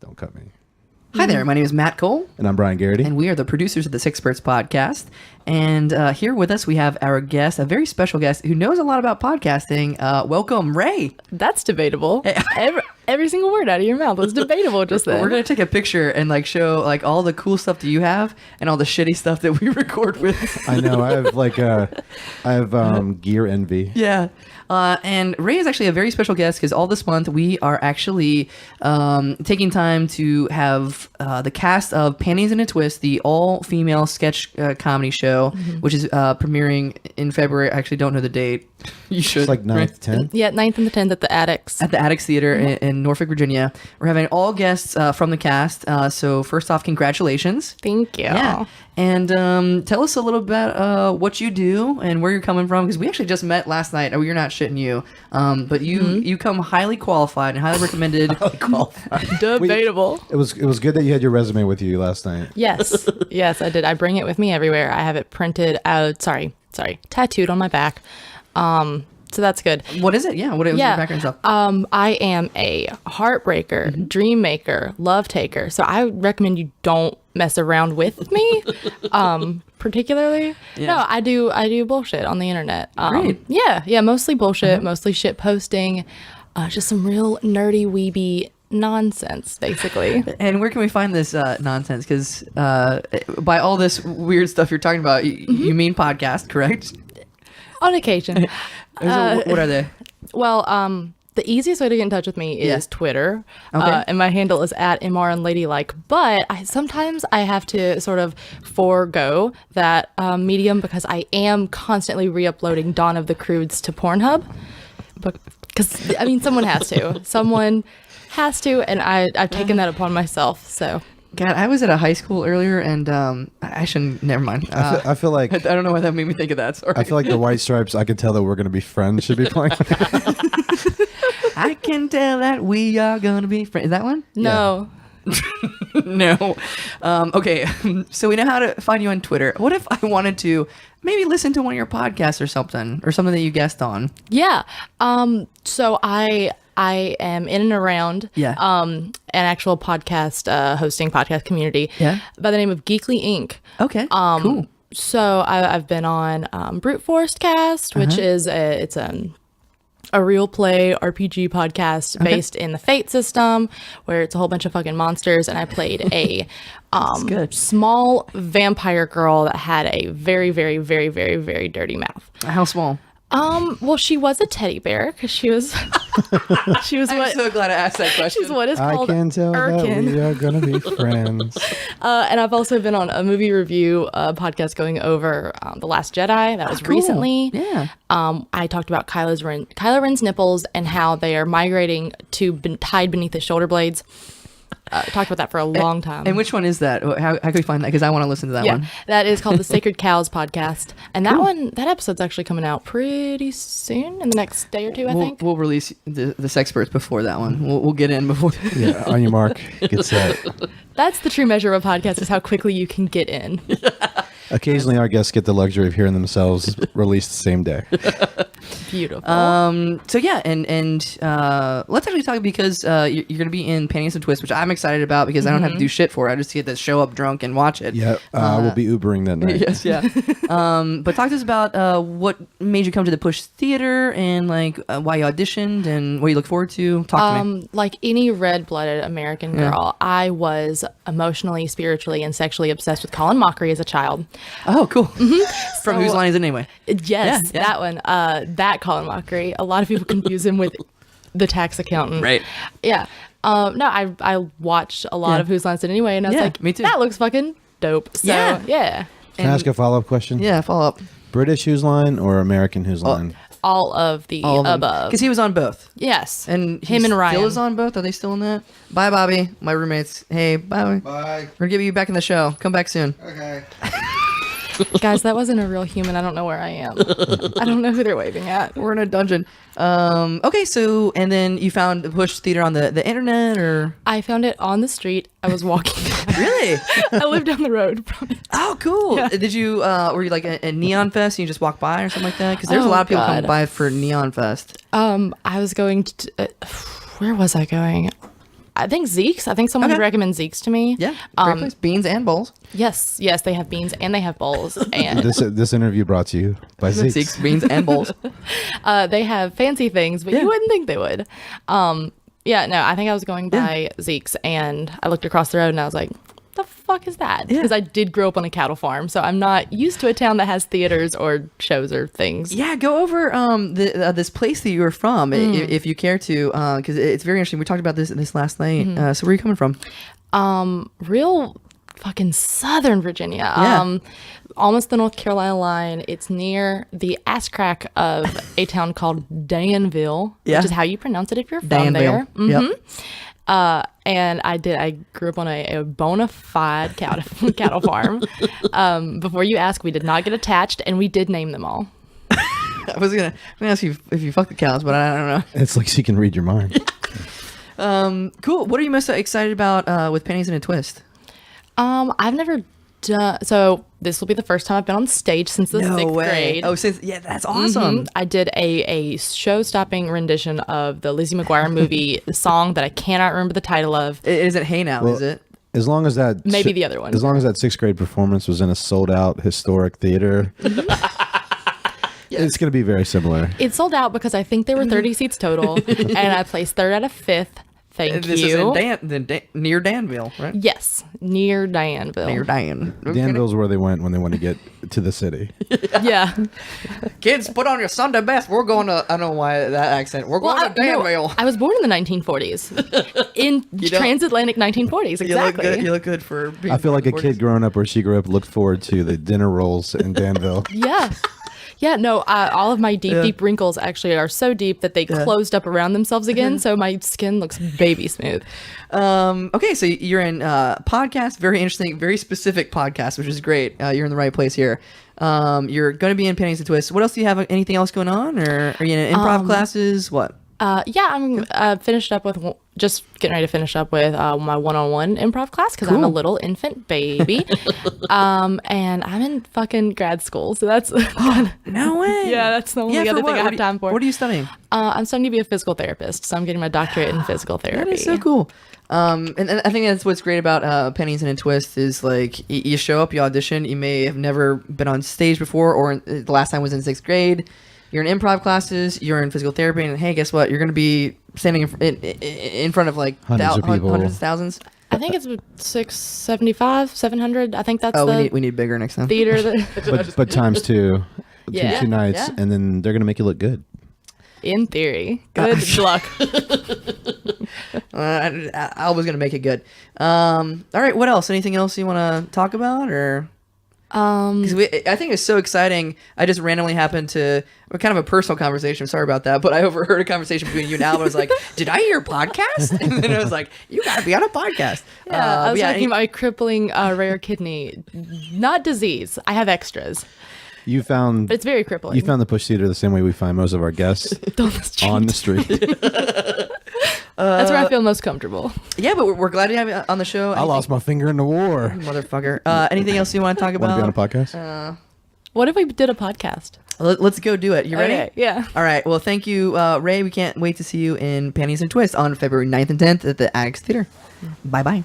Don't cut me. Hi there, my name is Matt Cole. And I'm Brian Garrity. And we are the producers of the Sexperts Podcast. And here with us, we have our guest, a very special guest who knows a lot about podcasting. Welcome, Ray. That's debatable. Every single word out of your mouth was debatable just then. We're going to take a picture and show all the cool stuff that you have and all the shitty stuff that we record with. I know. I have gear envy. Yeah. And Ray is actually a very special guest because all this month we are actually taking time to have the cast of Panties In A Twist, the all-female sketch comedy show, which is premiering in February. I actually don't know the date. You should. It's like 9th, 10th? Yeah, 9th and the 10th at the Addicts. At the Addicts Theater in Norfolk, Virginia. We're having all guests from the cast. So first off, congratulations. Thank you. Yeah. And tell us a little bit about what you do and where you're coming from, because we actually just met last night. Oh, you're not shitting you. But you come highly qualified and highly recommended. Highly qualified. Debatable. It was good that you had your resume with you last night. Yes. Yes, I did. I bring it with me everywhere. I have it printed out. Sorry. Tattooed on my back. So that's good. What is it? Yeah. What is your background stuff? I am a heartbreaker, dream maker, love taker. So I recommend you don't mess around with me, particularly. Yeah. No, I do bullshit on the internet. Great. Yeah, mostly bullshit, mostly shit posting, just some real nerdy weeby nonsense, basically. And where can we find this nonsense? Because by all this weird stuff you're talking about, you mean podcast, correct? On occasion. What are they? Well, the easiest way to get in touch with me is Twitter. Okay. And my handle is @mrunladylike. But sometimes I have to sort of forego that medium because I am constantly re-uploading Dawn of the Crudes to Pornhub. Because, someone has to. Someone has to, and I've taken that upon myself, so... God, I was at a high school earlier, and I shouldn't. Never mind. I feel like I don't know why that made me think of that. Sorry. I feel like the White Stripes. I could tell that we're gonna be friends. Should be playing. I can tell that we are gonna be friends. Is that one? No. Yeah. No. Okay. So we know how to find you on Twitter. What if I wanted to maybe listen to one of your podcasts or something that you guest on? Yeah. So I am in and around an actual podcast hosting podcast community by the name of Geekly Inc. Okay. Cool. So I've been on Brute Force Cast, which is a real play RPG podcast based in the Fate system, where it's a whole bunch of fucking monsters, and I played a small vampire girl that had a very, very, very, very, very dirty mouth. How small? Well, she was a teddy bear because she was I'm so glad I asked that question. She's what is called I can tell Irkin. that we are gonna be friends. And I've also been on a movie review podcast going over The Last Jedi. That was recently. Yeah. I talked about Kylo Ren's nipples and how they are migrating to tied beneath his shoulder blades. Talked about that for a long time. And which one is that? How can we find that? Because I want to listen to that one. That is called the Sacred Cows podcast. And that episode's actually coming out pretty soon, in the next day or two, I think. We'll release the Sexperts before that one. We'll get in before. Yeah, on your mark, get set. That's the true measure of a podcast, is how quickly you can get in. Occasionally, our guests get the luxury of hearing themselves released the same day. Beautiful. So yeah, and let's actually talk, because you're going to be in Panties In A Twist, which I'm excited about because I don't have to do shit for it. I just get to show up drunk and watch it. Yeah, we'll be Ubering that night. Yes, yeah. But talk to us about what made you come to the Push Theater, and why you auditioned and what you look forward to. Talk to me. Like any red-blooded American girl, I was emotionally, spiritually, and sexually obsessed with Colin Mochrie as a child. Oh, cool. From Whose Line Is It Anyway? Yes, that one. That Colin Mochrie. A lot of people confuse him with the tax accountant. Right. Yeah. No, I watched a lot of Whose Line Is It Anyway, and I was like, me too. That looks fucking dope. So, yeah. Can I ask a follow-up question? Yeah, follow up. British Whose Line or American Whose Line? All of the above. Because he was on both. Yes. And him and Ryan. Still is on both? Are they still in that? Bye, Bobby. My roommates. Hey, bye. Bye. We're going to get you back in the show. Come back soon. Okay. Guys, that wasn't a real human. I don't know where I am. I don't know who they're waving at. We're in a dungeon. Okay, so, and then you found the Push Theater on the internet, or? I found it on the street. I was walking. Really? I live down the road from it. Oh, cool. Yeah. Did you, were you like a Neon Fest and you just walk by or something like that? Because there's a lot of people come by for Neon Fest. I was going to, where was I going? I think Zekes. I think someone Okay. recommends Zekes to me. Yeah, great place. Beans and bowls. Yes, they have beans and they have bowls. And This interview brought to you by Zekes. Six beans and bowls. they have fancy things, but Yeah. you wouldn't think they would. Yeah, no, I think I was going by Zeke's and I looked across the road and I was like, the fuck is that? Yeah. Because I did grow up on a cattle farm, so I'm not used to a town that has theaters or shows or things. Yeah, go over this place that you were from, if you care to, because it's very interesting. We talked about this last night. So where are you coming from? Real fucking Southern Virginia. Yeah. Almost the North Carolina line. It's near the ass crack of a town called Danville, Yeah. which is how you pronounce it if you're from Danville. there. Yep. And I grew up on a bona fide cattle farm. Before you ask, we did not get attached, and we did name them all. I'm gonna ask you if you fuck the cows, but I don't know. It's like she can read your mind. Cool. What are you most excited about with Pennies in a Twist? I've never done, so this will be the first time I've been on stage since the sixth grade. Oh, that's awesome. I did a show-stopping rendition of the Lizzie McGuire movie, the song that I cannot remember the title of. Is it Hey Now? Is it? As long as that Maybe the other one. As long as that 6th grade performance was in a sold out historic theater, it's going to be very similar. It sold out because I think there were 30 seats total, and I placed third out of fifth. Thank This you. is in near Danville, right? Yes, near Danville. Near Dan. Danville's where they went when they want to get to the city. Yeah. Kids, put on your Sunday best. We're going to. I don't know why that accent. We're going to Danville. I was born in the 1940s. In don't- transatlantic 1940s, exactly. You look good for. Being I feel like a 40s. kid growing up where she grew up looked forward to the dinner rolls in Danville. Yeah. Yeah, no, all of my deep wrinkles actually are so deep that they closed up around themselves again, so my skin looks baby smooth. Okay, so you're in podcast, very interesting, very specific podcast, which is great. You're in the right place here. You're going to be in Pennies and Twists. What else do you have? Anything else going on, or are you in improv classes? What? Yeah, I'm finished up with, just getting ready to finish up with my one-on-one improv class because I'm a little infant baby. And I'm in fucking grad school, so that's No way. yeah, that's the only other thing I have time for. What are you studying? I'm studying to be a physical therapist, so I'm getting my doctorate in physical therapy. That is so cool. And I think that's what's great about Pennies in a Twist is like you show up, you audition, you may have never been on stage before, or the last time was in 6th grade. You're in improv classes, you're in physical therapy, and hey, guess what? You're going to be standing in front of like Hundreds of people. hundreds of thousands. I think it's 675, 700. I think that's Oh, the we need bigger next time. theater that, But times two. Yeah. Two nights, Yeah. and then they're going to make you look good. in theory. Good luck. I was going to make it good. All right, what else? Anything else you want to talk about, or? Because I think it's so exciting. I just randomly happened to kind of a personal conversation. Sorry about that, but I overheard a conversation between you and Al. I was like, "Did I hear a podcast?" And then I was like, "You got to be on a podcast." Yeah, I was but talking about my crippling rare kidney, not disease. I have extras, You found but it's very crippling. you found the push theater the same way we find most of our guests On the street. on the street. That's where I feel most comfortable. Yeah, but we're glad to have you on the show. I lost my finger in the war. motherfucker. Anything else you want to talk Want to be on a about? podcast? What if we did a podcast? Let's go do it. You ready? Okay, yeah. All right. Well, thank you, Ray. We can't wait to see you in Panties and Twists on February 9th and 10th at the Axe Theater. Bye-bye.